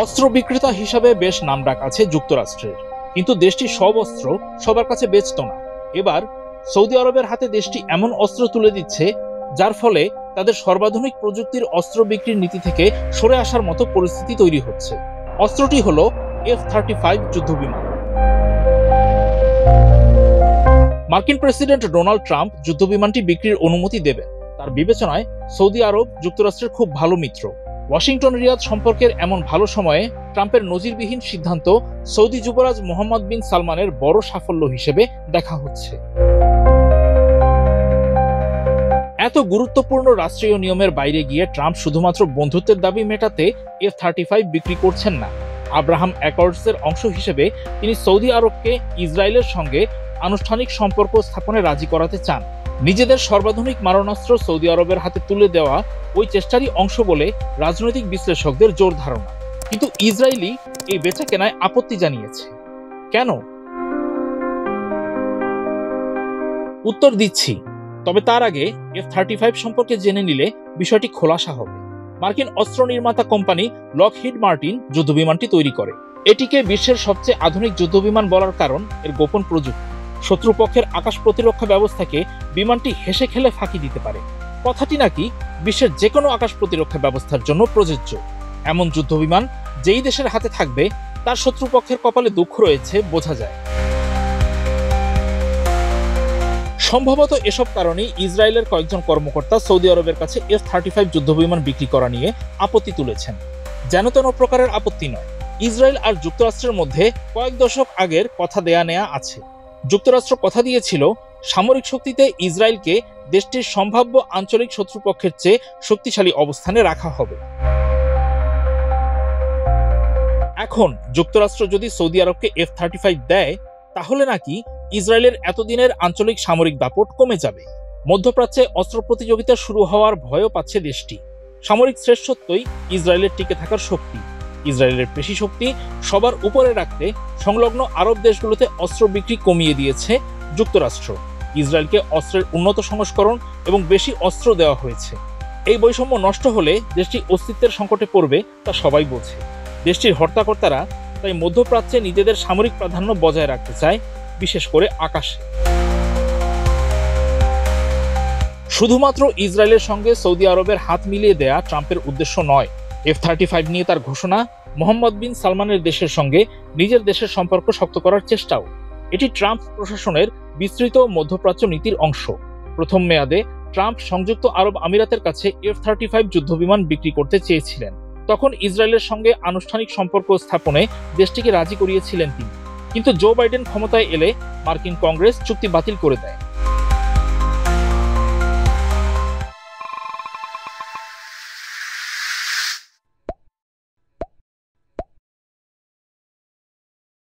অস্ত্র বিক্রেতা হিসাবে বেশ নামডাক আছে যুক্তরাষ্ট্রের, কিন্তু দেশটি সব অস্ত্র সবার কাছে বেচত না। এবার সৌদি আরবের হাতে দেশটি এমন অস্ত্র তুলে দিচ্ছে যার ফলে তাদের সর্বাধুনিক প্রযুক্তির অস্ত্র বিক্রির নীতি থেকে সরে আসার মতো পরিস্থিতি তৈরি হচ্ছে। অস্ত্রটি হলো F-35 যুদ্ধবিমান। মার্কিন প্রেসিডেন্ট ডোনাল্ড ট্রাম্প যুদ্ধবিমানটি বিক্রির অনুমতি দেবেন। তার বিবেচনায় সৌদি আরব যুক্তরাষ্ট্রের খুব ভালো মিত্র। ওয়াশিংটন রিয়াদ সম্পর্কের এমন ভালো সময়ে ট্রাম্পের নজিরবিহীন সিদ্ধান্ত সৌদি যুবরাজ মোহাম্মদ বিন সালমানের বড় সাফল্য হিসেবে দেখা হচ্ছে। এত গুরুত্বপূর্ণ রাষ্ট্রীয় নিয়মের বাইরে গিয়ে ট্রাম্প শুধুমাত্র বন্ধুত্বের দাবি মেটাতে F-35 বিক্রি করছেন না। আব্রাহাম অ্যাকর্ডসের অংশ হিসেবে তিনি সৌদি আরবকে ইসরায়েলের সঙ্গে আনুষ্ঠানিক সম্পর্ক স্থাপনে রাজি করাতে চান। নিজেদের সর্বাধুনিক মারণাস্ত্র সৌদি আরবের হাতে তুলে দেওয়া ওই চেষ্টারই অংশ বলে রাজনৈতিক বিশ্লেষকদের জোর ধারণা। কিন্তু ইসরায়েলি এই বেচাকেনায় আপত্তি জানিয়েছে। কেন? উত্তর দিচ্ছি, তবে তার আগে F-35 সম্পর্কে জেনে নিলে বিষয়টি খোলাসা হবে। মার্কিন অস্ত্র নির্মাতা কোম্পানি লকহিড মার্টিন যুদ্ধবিমানটি তৈরি করে। এটিকে বিশ্বের সবচেয়ে আধুনিক যুদ্ধবিমান বলার কারণ এর গোপন প্রযুক্তি। শত্রুপক্ষের আকাশ প্রতিরক্ষা ব্যবস্থাকে বিমানটি হেসে খেলে ফাঁকি দিতে পারে। কথাটি নাকি বিশ্বের যে কোনো আকাশ প্রতিরক্ষা ব্যবস্থার জন্য প্রযোজ্য। এমন যুদ্ধবিমান যেই দেশের হাতে থাকবে তার শত্রুপক্ষের কপালে দুঃখ রয়েছে বোঝা যায়। সম্ভবত এসব কারণেই ইসরায়েলের কয়েকজন কর্মকর্তা সৌদি আরবের কাছে F-35 যুদ্ধবিমান বিক্রি করা নিয়ে আপত্তি তুলেছেন। যেন তেন প্রকারের আপত্তি নয়। ইসরায়েল আর যুক্তরাষ্ট্রের মধ্যে কয়েক দশক আগের কথা দেয়া নেয়া আছে। যুক্তরাষ্ট্র কথা দিয়েছিল সামরিক শক্তিতে ইসরায়েলকে দেশটির সম্ভাব্য আঞ্চলিক শত্রুপক্ষের চেয়ে শক্তিশালী অবস্থানে রাখা হবে। এখন যুক্তরাষ্ট্র যদি সৌদি আরবকে F-35 দেয়, তাহলে নাকি ইসরায়েলের এতদিনের আঞ্চলিক সামরিক দাপট কমে যাবে। মধ্যপ্রাচ্যে অস্ত্র প্রতিযোগিতা শুরু হওয়ার ভয়ও পাচ্ছে দেশটি। সামরিক শ্রেষ্ঠত্বই ইসরায়েলের টিকে থাকার শক্তি। ইসরায়েলের পেশি শক্তি সবার উপরে রাখতে সংলগ্ন আরব দেশগুলোতে অস্ত্র বিক্রি কমিয়ে দিয়েছে যুক্তরাষ্ট্র। ইসরায়েলকে অস্ত্রের উন্নত সংস্করণ এবং বেশি অস্ত্র দেওয়া হয়েছে। এই বৈষম্য নষ্ট হলে দেশটি অস্তিত্বের সংকটে পড়বে তা সবাই বোঝে। দেশটির হর্তাকর্তারা তাই মধ্যপ্রাচ্যে নিজেদের সামরিক প্রাধান্য বজায় রাখতে চায়, বিশেষ করে আকাশে। শুধুমাত্র ইসরায়েলের সঙ্গে সৌদি আরবের হাত মিলিয়ে দেয়া ট্রাম্পের উদ্দেশ্য নয়। F-35 নিয়ে তার ঘোষণা মোহাম্মদ বিন সালমানের দেশের সঙ্গে নিজের দেশের সম্পর্ক শক্ত করার চেষ্টাও। এটি ট্রাম্প প্রশাসনের বিস্তৃত মধ্যপ্রাচ্য নীতির অংশ। প্রথম মেয়াদে ট্রাম্প সংযুক্ত আরব আমিরাতের কাছে F-35 যুদ্ধবিমান বিক্রি করতে চেয়েছিলেন। তখন ইসরায়েলের সঙ্গে আনুষ্ঠানিক সম্পর্ক স্থাপনে দেশটিকে রাজি করিয়েছিলেন তিনি। কিন্তু জো বাইডেন ক্ষমতায় এলে মার্কিন কংগ্রেস চুক্তি বাতিল করে দেয়।